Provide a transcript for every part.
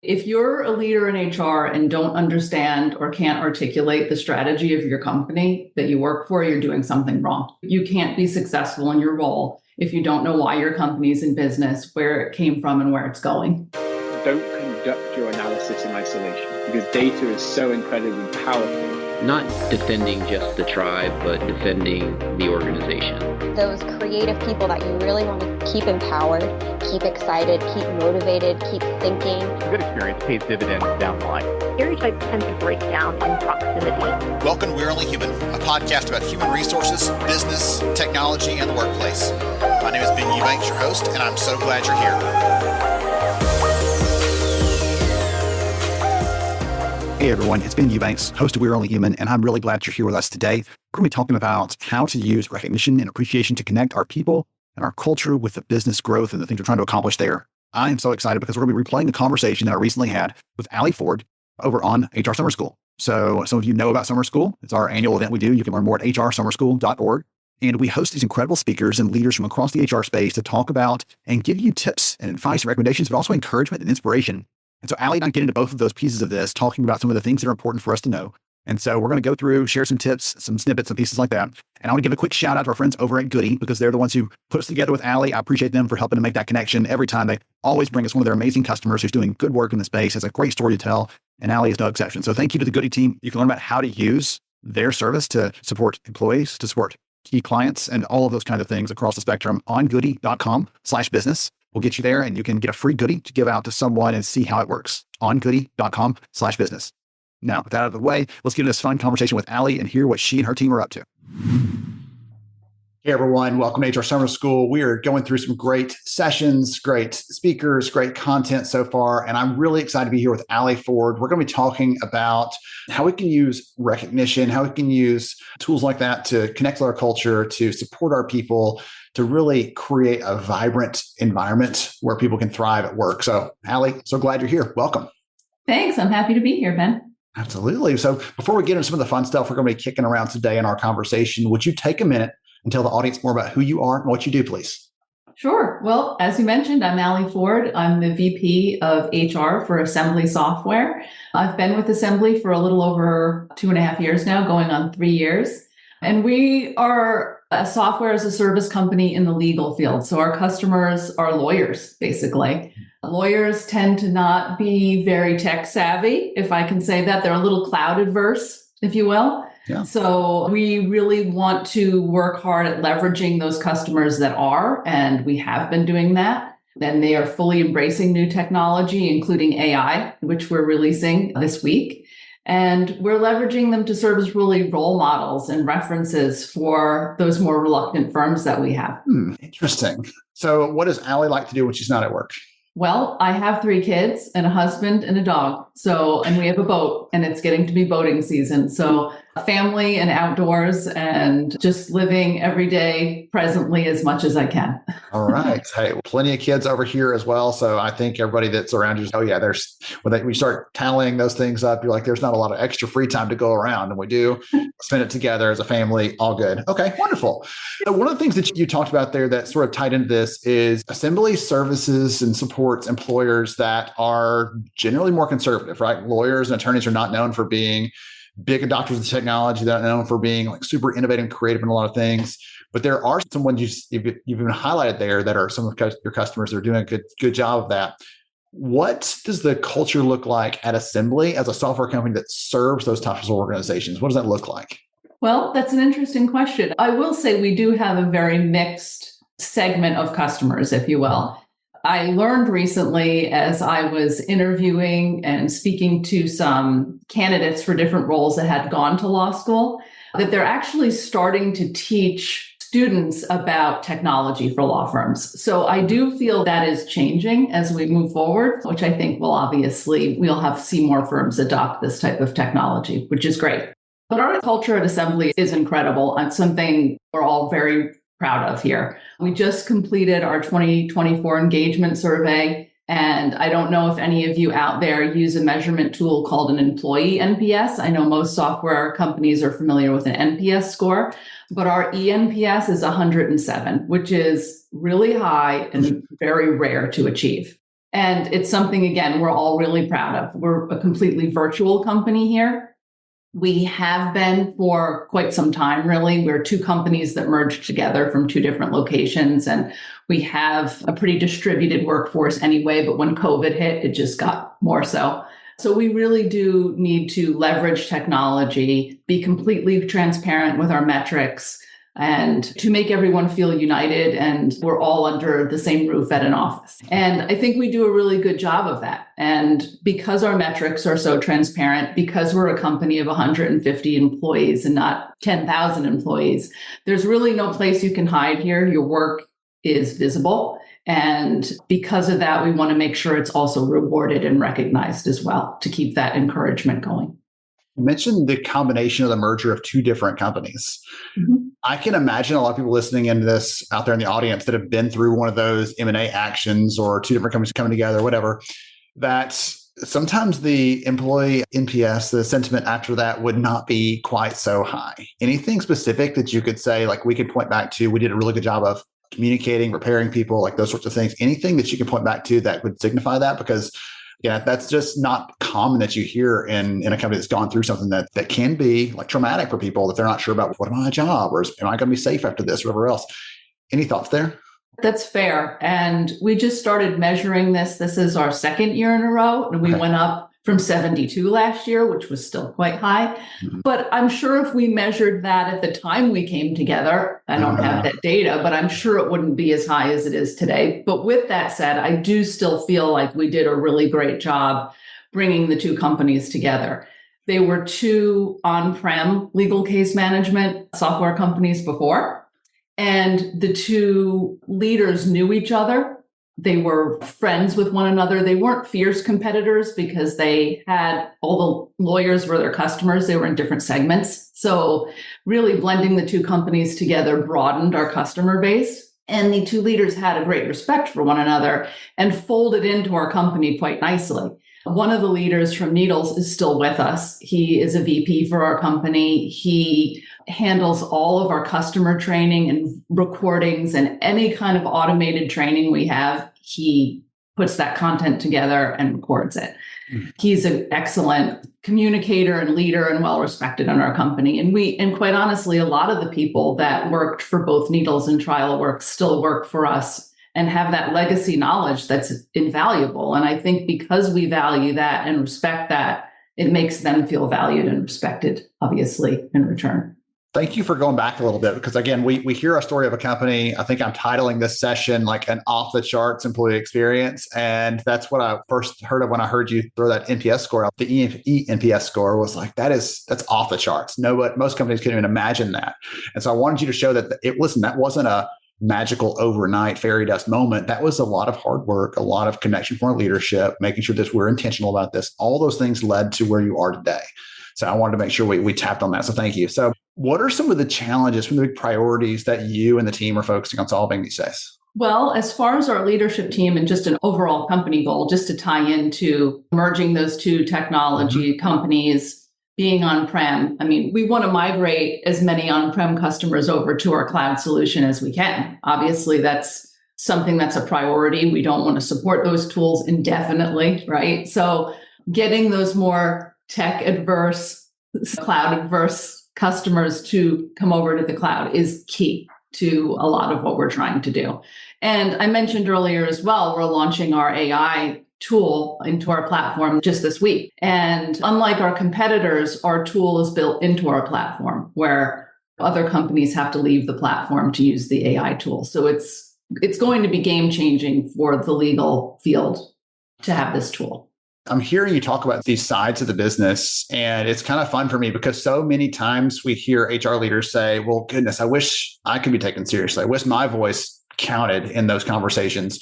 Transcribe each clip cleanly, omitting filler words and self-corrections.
If you're a leader in HR and don't understand or can't articulate the strategy of your company that you work for, you're doing something wrong. You can't be successful in your role if you don't know why your company's in business, where it came from, and where it's going. Don't conduct your analysis in isolation because data is so incredibly powerful. Not defending just the tribe, but defending the organization. Those creative people that you really want to keep empowered, keep excited, keep motivated, keep thinking. A good experience pays dividends down the line. Stereotypes tend to break down in proximity. Welcome to We're Only Human, a podcast about human resources, business, technology, and the workplace. My name is Ben Eubanks, your host, and I'm so glad you're here. Hey everyone, it's Ben Eubanks, host of We're Only Human, and I'm really glad you're here with us today. We're going to be talking about how to use recognition and appreciation to connect our people and our culture with the business growth and the things we're trying to accomplish there. I am so excited because we're going to be replaying the conversation that I recently had with Alli Ford over on HR Summer School. So some of you know about Summer School. It's our annual event we do. You can learn more at hrsummerschool.org. And we host these incredible speakers and leaders from across the HR space to talk about and give you tips and advice and recommendations, but also encouragement and inspiration. And so Alli and I get into both of those pieces of this, talking about some of the things that are important for us to know. And so we're going to go through, share some tips, some snippets and pieces like that. And I want to give a quick shout out to our friends over at Goody because they're the ones who put us together with Alli. I appreciate them for helping to make that connection every time. They always bring us one of their amazing customers who's doing good work in the space, has a great story to tell, and Alli is no exception. So thank you to the Goody team. You can learn about how to use their service to support employees, to support key clients, and all of those kinds of things across the spectrum on goody.com/business. We'll get you there and you can get a free goodie to give out to someone and see how it works on goody.com/business. Now, with that out of the way, let's get into this fun conversation with Alli and hear what she and her team are up to. Hey, everyone. Welcome to HR Summer School. We are going through some great sessions, great speakers, great content so far. And I'm really excited to be here with Alli Ford. We're going to be talking about how we can use recognition, how we can use tools like that to connect with our culture, to support our people, to really create a vibrant environment where people can thrive at work. So, Alli, so glad you're here. Welcome. Thanks. I'm happy to be here, Ben. Absolutely. So before we get into some of the fun stuff we're going to be kicking around today in our conversation, would you take a minute and tell the audience more about who you are and what you do, please? Sure. Well, as you mentioned, I'm Alli Ford. I'm the VP of HR for Assembly Software. I've been with Assembly for a little over 2.5 years now, going on 3 years. And we are a software as a service company in the legal field. So our customers are lawyers, basically. Lawyers tend to not be very tech savvy, if I can say that. They're a little cloud adverse, if you will. Yeah. So we really want to work hard at leveraging those customers that are, and we have been doing that. Then they are fully embracing new technology, including AI, which we're releasing this week. And we're leveraging them to serve as really role models and references for those more reluctant firms that we have. Interesting. So what does Alli like to do when she's not at work? Well, I have 3 kids and a husband and a dog. And we have a boat and it's getting to be boating season. So family and outdoors and just living every day presently as much as I can. All right. Hey, plenty of kids over here as well. So I think everybody that's around you, when we start tallying those things up, you're like, there's not a lot of extra free time to go around. And we do spend it together as a family. All good. Okay, wonderful. So one of the things that you talked about there that sort of tied into this is Assembly services and supports employers that are generally more conservative, right? Lawyers and attorneys are not known for being big adopters of technology. They're not known for being like super innovative and creative in a lot of things. But there are some ones you've even highlighted there that are some of your customers that are doing a good job of that. What does the culture look like at Assembly as a software company that serves those types of organizations? What does that look like? Well, that's an interesting question. I will say we do have a very mixed segment of customers, if you will. I learned recently as I was interviewing and speaking to some candidates for different roles that had gone to law school, that they're actually starting to teach students about technology for law firms. So I do feel that is changing as we move forward, which I think we'll see more firms adopt this type of technology, which is great. But our culture at Assembly is incredible and something we're all very proud of here. We just completed our 2024 engagement survey, and I don't know if any of you out there use a measurement tool called an employee NPS. I know most software companies are familiar with an NPS score, but our eNPS is 107, which is really high and very rare to achieve. And it's something, again, we're all really proud of. We're a completely virtual company here. We have been for quite some time, really. We're two companies that merged together from two different locations, and we have a pretty distributed workforce anyway, but when COVID hit, it just got more so. So we really do need to leverage technology, be completely transparent with our metrics, and to make everyone feel united and we're all under the same roof at an office. And I think we do a really good job of that. And because our metrics are so transparent, because we're a company of 150 employees and not 10,000 employees, there's really no place you can hide here. Your work is visible. And because of that, we want to make sure it's also rewarded and recognized as well to keep that encouragement going. You mentioned the combination of the merger of two different companies. Mm-hmm. I can imagine a lot of people listening into this out there in the audience that have been through one of those M&A actions or two different companies coming together, whatever, that sometimes the employee NPS, the sentiment after that would not be quite so high. Anything specific that you could say, like we could point back to, we did a really good job of communicating, preparing people, like those sorts of things, anything that you can point back to that would signify that? Because that's just not common that you hear in a company that's gone through something that can be like traumatic for people, that they're not sure about what am my job or am I going to be safe after this or whatever else. Any thoughts there? That's fair. And we just started measuring this. This is our second year in a row. And we went up from 72 last year, which was still quite high. Mm-hmm. But I'm sure if we measured that at the time we came together, I don't have that data, but I'm sure it wouldn't be as high as it is today. But with that said, I do still feel like we did a really great job bringing the two companies together. They were two on-prem legal case management software companies before, and the two leaders knew each other. They were friends with one another. They weren't fierce competitors because they had all the lawyers were their customers. They were in different segments. So really blending the two companies together broadened our customer base. And the two leaders had a great respect for one another and folded into our company quite nicely. One of the leaders from Needles is still with us. He is a VP for our company. He handles all of our customer training and recordings and any kind of automated training we have. He puts that content together and records it. Mm-hmm. He's an excellent communicator and leader and well-respected in our company. And quite honestly, a lot of the people that worked for both Needles and Trial Work still work for us and have that legacy knowledge that's invaluable. And I think because we value that and respect that, it makes them feel valued and respected, obviously, in return. Thank you for going back a little bit, because again, we hear a story of a company. I think I'm titling this session like an off the charts employee experience. And that's what I first heard of when I heard you throw that NPS score out. The eNPS score was like, that's off the charts. Most companies couldn't even imagine that. And so I wanted you to show that that wasn't a magical overnight fairy dust moment. That was a lot of hard work, a lot of connection from our leadership, making sure that we're intentional about this. All those things led to where you are today. So I wanted to make sure we tapped on that. So thank you. So what are some of the challenges, some of the big priorities that you and the team are focusing on solving these days? Well, as far as our leadership team and just an overall company goal, just to tie into merging those two technology companies, being on-prem, I mean, we want to migrate as many on-prem customers over to our cloud solution as we can. Obviously, that's something that's a priority. We don't want to support those tools indefinitely, right? So getting those more tech-adverse, cloud-adverse customers to come over to the cloud is key to a lot of what we're trying to do. And I mentioned earlier as well, we're launching our AI tool into our platform just this week. And unlike our competitors, our tool is built into our platform, where other companies have to leave the platform to use the AI tool. So it's going to be game-changing for the legal field to have this tool. I'm hearing you talk about these sides of the business, and it's kind of fun for me because so many times we hear HR leaders say, well, goodness, I wish I could be taken seriously. I wish my voice counted in those conversations.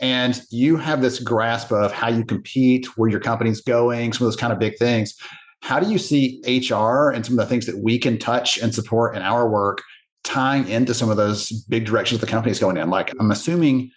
And you have this grasp of how you compete, where your company's going, some of those kind of big things. How do you see HR and some of the things that we can touch and support in our work tying into some of those big directions the company's going in? Like, I'm assuming,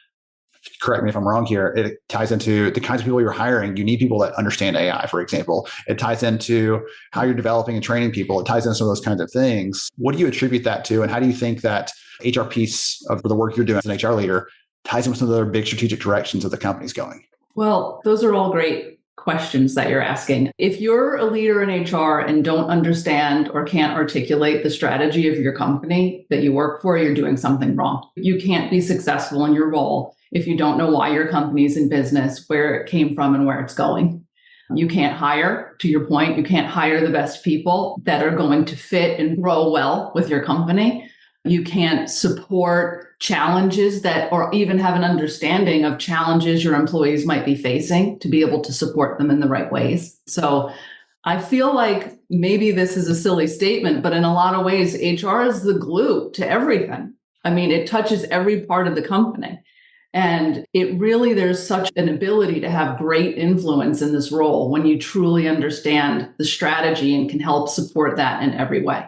correct me if I'm wrong here, it ties into the kinds of people you're hiring. You need people that understand AI, for example. It ties into how you're developing and training people. It ties into some of those kinds of things. What do you attribute that to? And how do you think that HR piece of the work you're doing as an HR leader ties in with some of the other big strategic directions that the company's going? Well, those are all great questions that you're asking. If you're a leader in HR and don't understand or can't articulate the strategy of your company that you work for, you're doing something wrong. You can't be successful in your role if you don't know why your company's in business, where it came from, and where it's going. You can't hire, to your point, you can't hire the best people that are going to fit and grow well with your company. You can't support challenges that, or even have an understanding of challenges your employees might be facing to be able to support them in the right ways. So I feel like maybe this is a silly statement, but in a lot of ways, HR is the glue to everything. I mean, it touches every part of the company. And it really, there's such an ability to have great influence in this role when you truly understand the strategy and can help support that in every way.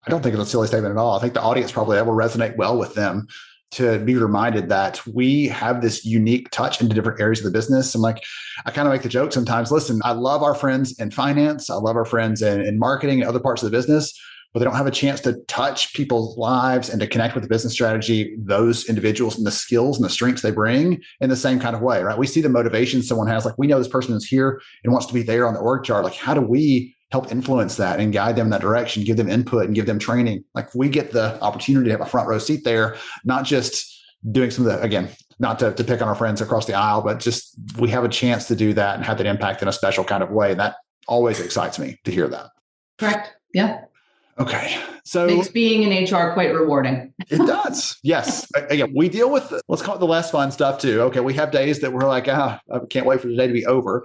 I don't think it's a silly statement at all. I think the audience probably that will resonate well with them to be reminded that we have this unique touch into different areas of the business. And like, I kind of make the joke sometimes, listen, I love our friends in finance. I love our friends in marketing and other parts of the business, but they don't have a chance to touch people's lives and to connect with the business strategy, those individuals and the skills and the strengths they bring in the same kind of way, right? We see the motivation someone has, like we know this person is here and wants to be there on the org chart. Like, how do we help influence that and guide them in that direction, give them input and give them training? Like, we get the opportunity to have a front row seat there, not just doing some of the, again, not to pick on our friends across the aisle, but just we have a chance to do that and have that impact in a special kind of way. And that always excites me to hear that. Correct. Yeah. Okay. So makes being in HR quite rewarding. It does. Yes. Again, we deal with, let's call it the less fun stuff too. Okay. We have days that we're like, I can't wait for the day to be over.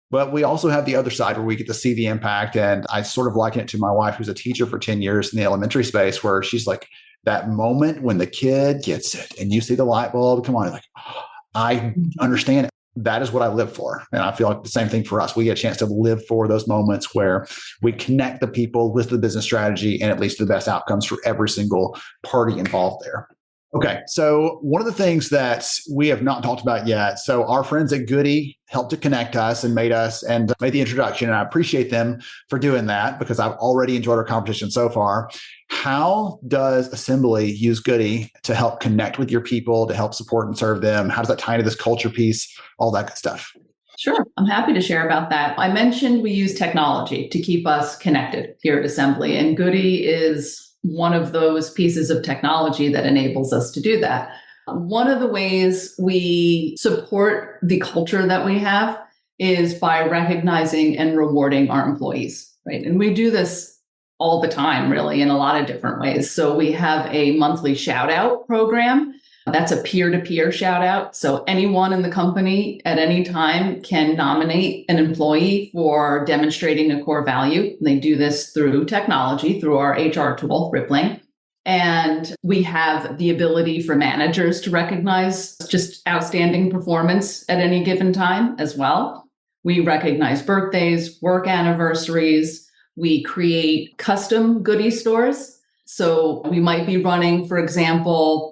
But we also have the other side where we get to see the impact. And I sort of liken it to my wife, who's a teacher for 10 years in the elementary space, where she's like, that moment when the kid gets it and you see the light bulb come on, like, oh, I understand it. That is what I live for. And I feel like the same thing for us. We get a chance to live for those moments where we connect the people with the business strategy and it leads to the best outcomes for every single party involved there. Okay. So one of the things that we have not talked about yet. So our friends at Goody helped to connect us and made the introduction. And I appreciate them for doing that because I've already enjoyed our conversation so far. How does Assembly use Goody to help connect with your people, to help support and serve them? How does that tie into this culture piece, all that good stuff? Sure. I'm happy to share about that. I mentioned we use technology to keep us connected here at Assembly, and Goody is one of those pieces of technology that enables us to do that. One of the ways we support the culture that we have is by recognizing and rewarding our employees, right? And we do this all the time, really, in a lot of different ways. So we have a monthly shout out program. That's a peer-to-peer shout out. So anyone in the company at any time can nominate an employee for demonstrating a core value. They do this through technology, through our HR tool, Rippling. And we have the ability for managers to recognize just outstanding performance at any given time as well. We recognize birthdays, work anniversaries. We create custom Goody stores. So we might be running, for example,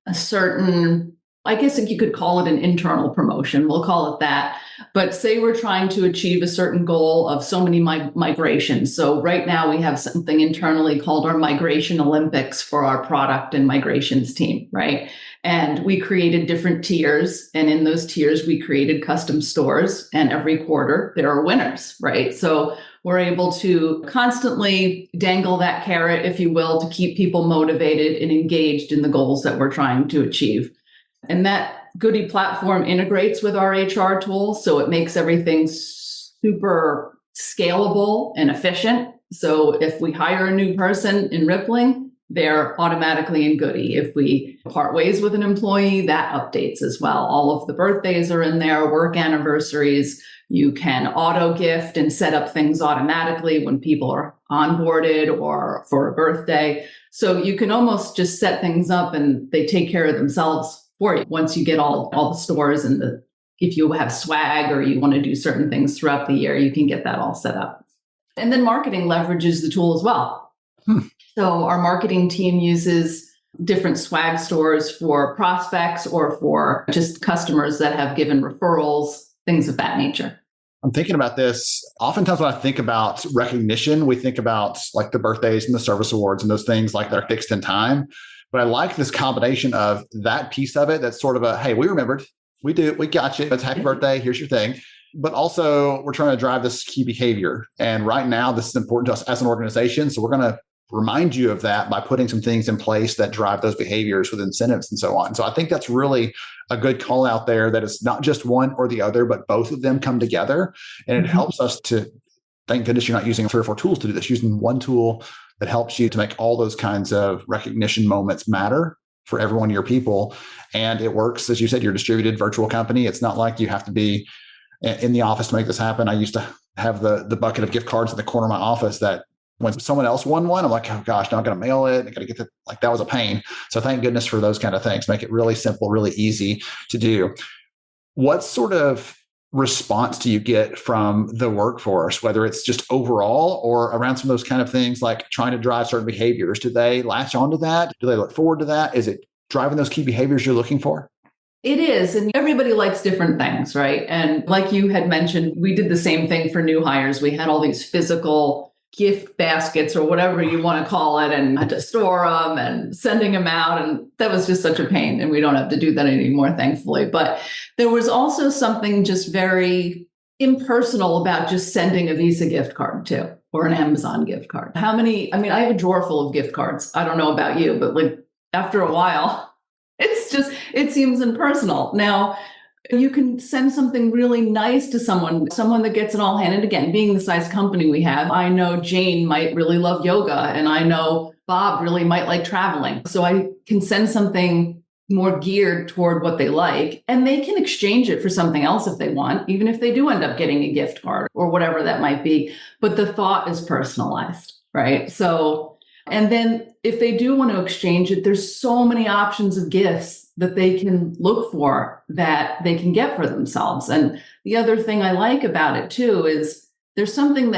a certain, I guess you could call it an internal promotion. We'll call it that. But say we're trying to achieve a certain goal of so many migrations. So right now we have something internally called our Migration Olympics for our product and migrations team, right? And we created different tiers. And in those tiers, we created custom stores. And every quarter, there are winners, right? So we're able to constantly dangle that carrot, if you will, to keep people motivated and engaged in the goals that we're trying to achieve. And that Goody platform integrates with our HR tool, so it makes everything super scalable and efficient. So if we hire a new person in Rippling, they're automatically in Goody. If we part ways with an employee, that updates as well. All of the birthdays are in there, work anniversaries. You can auto gift and set up things automatically when people are onboarded or for a birthday. So you can almost just set things up and they take care of themselves for you once you get all the stores and if you have swag or you want to do certain things throughout the year, you can get that all set up. And then marketing leverages the tool as well. So our marketing team uses different swag stores for prospects or for just customers that have given referrals, things of that nature. I'm thinking about this. Oftentimes when I think about recognition, we think about like the birthdays and the service awards and those things like they're fixed in time. But I like this combination of that piece of it. That's sort of a, hey, we remembered, We do. We got you. It's happy birthday. Here's your thing. But also, we're trying to drive this key behavior. And right now, this is important to us as an organization. So we're going to remind you of that by putting some things in place that drive those behaviors with incentives and so on. So I think that's really a good call out there, that it's not just one or the other, but both of them come together. And it helps us to, thank goodness you're not using 3 or 4 tools to do this, using one tool that helps you to make all those kinds of recognition moments matter for every one of your people. And it works, as you said, you're a distributed virtual company. It's not like you have to be in the office to make this happen. I used to have the bucket of gift cards in the corner of my office that when someone else won one, I'm like, oh gosh, now I got to mail it. I got to get that was a pain. So thank goodness for those kind of things. Make it really simple, really easy to do. What sort of response do you get from the workforce, whether it's just overall or around some of those kind of things like trying to drive certain behaviors? Do they latch onto that? Do they look forward to that? Is it driving those key behaviors you're looking for? It is. And everybody likes different things, right? And like you had mentioned, we did the same thing for new hires. We had all these physical gift baskets or whatever you want to call it, and had to store them and sending them out. And that was just such a pain. And we don't have to do that anymore, thankfully. But there was also something just very impersonal about just sending a Visa gift card too, or an Amazon gift card. I have a drawer full of gift cards. I don't know about you, but like after a while, it seems impersonal. Now, you can send something really nice to someone that gets it all handed. Again, being the size company we have, I know Jane might really love yoga, and I know Bob really might like traveling. So I can send something more geared toward what they like, and they can exchange it for something else if they want, even if they do end up getting a gift card or whatever that might be. But the thought is personalized, right? So, and then if they do want to exchange it, there's so many options of gifts that they can look for that they can get for themselves. And the other thing I like about it too is there's something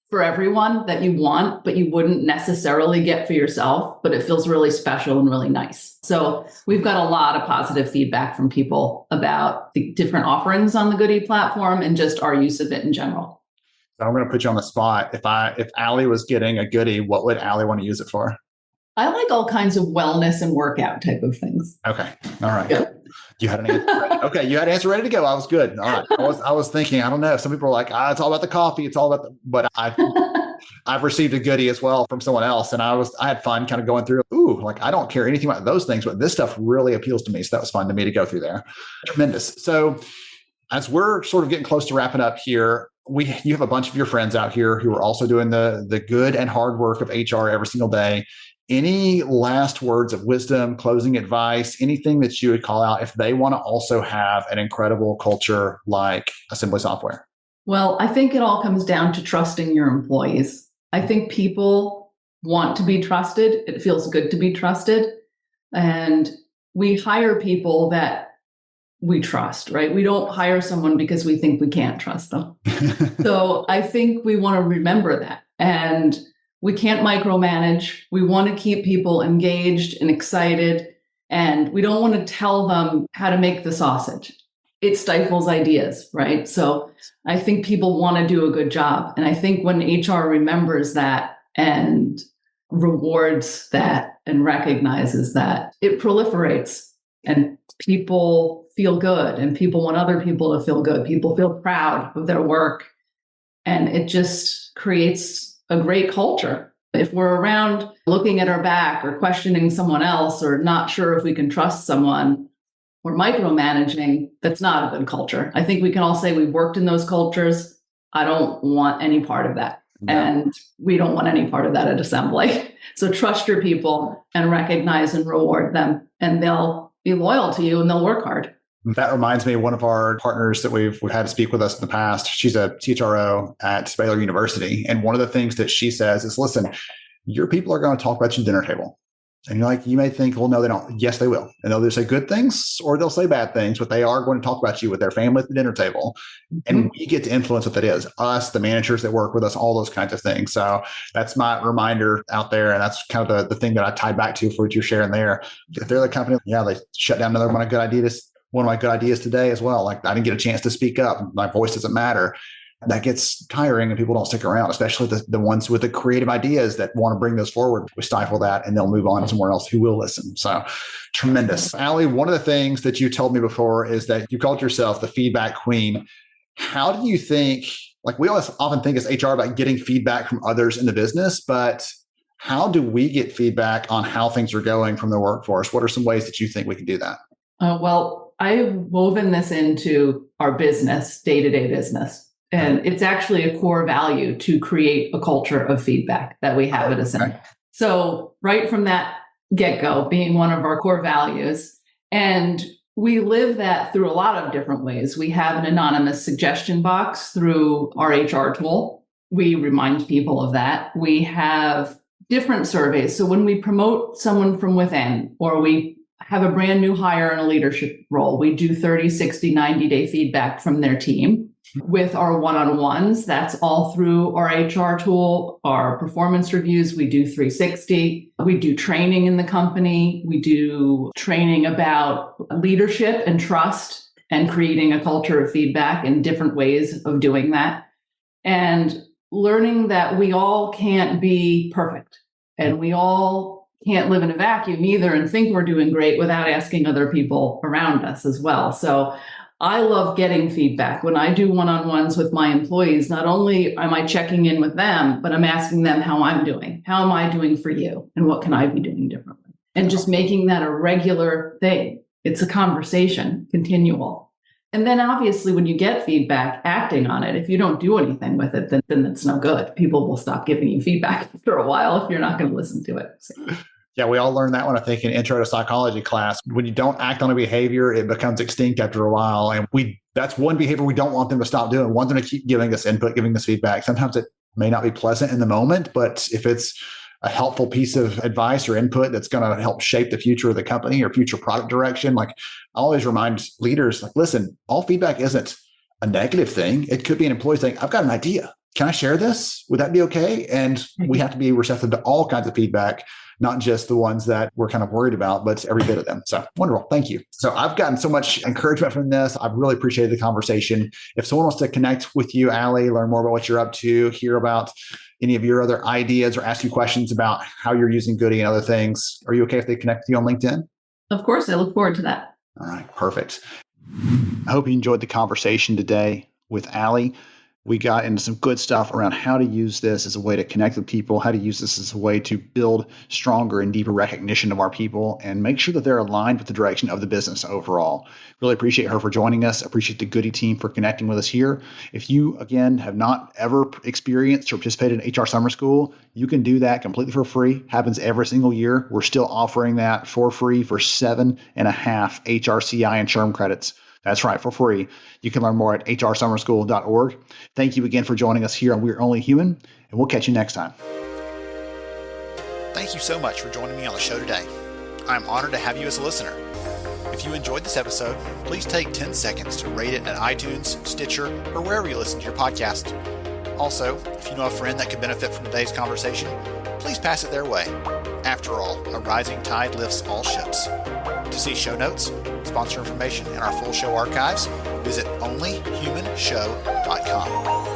for everyone that you want, but you wouldn't necessarily get for yourself, but it feels really special and really nice. So we've got a lot of positive feedback from people about the different offerings on the Goodie platform and just our use of it in general. So I'm going to put you on the spot. If Alli was getting a Goodie, what would Alli want to use it for? I like all kinds of wellness and workout type of things. Okay. All right. Yeah. You had an answer. Okay. You had an answer ready to go. I was good. All right. I was thinking, I don't know. Some people are like, it's all about the coffee. It's all about but I've received a Goodie as well from someone else. And I had fun kind of going through, I don't care anything about those things, but this stuff really appeals to me. So that was fun to me to go through there. Tremendous. So as we're sort of getting close to wrapping up here, you have a bunch of your friends out here who are also doing the good and hard work of HR every single day. Any last words of wisdom, closing advice, anything that you would call out if they want to also have an incredible culture like Assembly Software? Well, I think it all comes down to trusting your employees. I think people want to be trusted. It feels good to be trusted. And we hire people that we trust, right? We don't hire someone because we think we can't trust them. So I think we want to remember that. And we can't micromanage. We want to keep people engaged and excited, and we don't want to tell them how to make the sausage. It stifles ideas, right? So I think people want to do a good job. And I think when HR remembers that and rewards that and recognizes that, it proliferates and people feel good and people want other people to feel good. People feel proud of their work, and it just creates a great culture. If we're around looking at our back or questioning someone else or not sure if we can trust someone or micromanaging, that's not a good culture. I think we can all say we've worked in those cultures. I don't want any part of that. No. And we don't want any part of that at Assembly. So trust your people and recognize and reward them, and they'll be loyal to you and they'll work hard. That reminds me of one of our partners that we've had to speak with us in the past. She's a CHRO at Baylor University. And one of the things that she says is, listen, your people are going to talk about you at the dinner table. And you're like, you may think, well, no, they don't. Yes, they will. And they'll either say good things or they'll say bad things, but they are going to talk about you with their family at the dinner table. And we get to influence what that is. Us, the managers that work with us, all those kinds of things. So that's my reminder out there. And that's kind of the thing that I tied back to for what you're sharing there. If they're the company, they shut down another one of my good ideas today as well. Like I didn't get a chance to speak up. My voice doesn't matter. that gets tiring and people don't stick around, especially the ones with the creative ideas that want to bring those forward. We stifle that and they'll move on to somewhere else who will listen. So tremendous. Alli, one of the things that you told me before is that you called yourself the feedback queen. How do you think, like we always often think as HR about getting feedback from others in the business, but how do we get feedback on how things are going from the workforce? What are some ways that you think we can do that? Well, I've woven this into our business, day-to-day business. And it's actually a core value to create a culture of feedback that we have at Ascend. Okay. So right from that get-go, being one of our core values, and we live that through a lot of different ways. We have an anonymous suggestion box through our HR tool. We remind people of that. We have different surveys. So when we promote someone from within, or we have a brand new hire in a leadership role, we do 30, 60, 90-day feedback from their team. With our one-on-ones, that's all through our HR tool. Our performance reviews, we do 360. We do training in the company. We do training about leadership and trust and creating a culture of feedback and different ways of doing that. And learning that we all can't be perfect and we all can't live in a vacuum either and think we're doing great without asking other people around us as well. So I love getting feedback. When I do one-on-ones with my employees, not only am I checking in with them, but I'm asking them how I'm doing. How am I doing for you? And what can I be doing differently? And just making that a regular thing. It's a conversation, continual. And then obviously when you get feedback, acting on it. If you don't do anything with it, then it's no good. People will stop giving you feedback after a while if you're not going to listen to it. So. Yeah, we all learned that one, I think, in intro to psychology class. When you don't act on a behavior, it becomes extinct after a while. And that's one behavior we don't want them to stop doing. We want them to keep giving us input, giving us feedback. Sometimes it may not be pleasant in the moment, but if it's a helpful piece of advice or input that's going to help shape the future of the company or future product direction, like I always remind leaders, like, listen, all feedback isn't a negative thing. It could be an employee saying, I've got an idea. Can I share this? Would that be okay? And we have to be receptive to all kinds of feedback, not just the ones that we're kind of worried about, but every bit of them. So wonderful. Thank you. So I've gotten so much encouragement from this. I've really appreciated the conversation. If someone wants to connect with you, Alli, learn more about what you're up to, hear about any of your other ideas or ask you questions about how you're using Goody and other things, are you okay if they connect with you on LinkedIn? Of course. I look forward to that. All right. Perfect. I hope you enjoyed the conversation today with Alli. We got into some good stuff around how to use this as a way to connect with people, how to use this as a way to build stronger and deeper recognition of our people and make sure that they're aligned with the direction of the business overall. Really appreciate her for joining us. Appreciate the Goody team for connecting with us here. If you, again, have not ever experienced or participated in HR Summer School, you can do that completely for free. Happens every single year. We're still offering that for free for 7.5 HRCI and SHRM credits. That's right, for free. You can learn more at hrsummerschool.org. Thank you again for joining us here on We're Only Human, and we'll catch you next time. Thank you so much for joining me on the show today. I'm honored to have you as a listener. If you enjoyed this episode, please take 10 seconds to rate it at iTunes, Stitcher, or wherever you listen to your podcast. Also, if you know a friend that could benefit from today's conversation, please pass it their way. After all, a rising tide lifts all ships. To see show notes, sponsor information, and our full show archives, visit onlyhumanshow.com.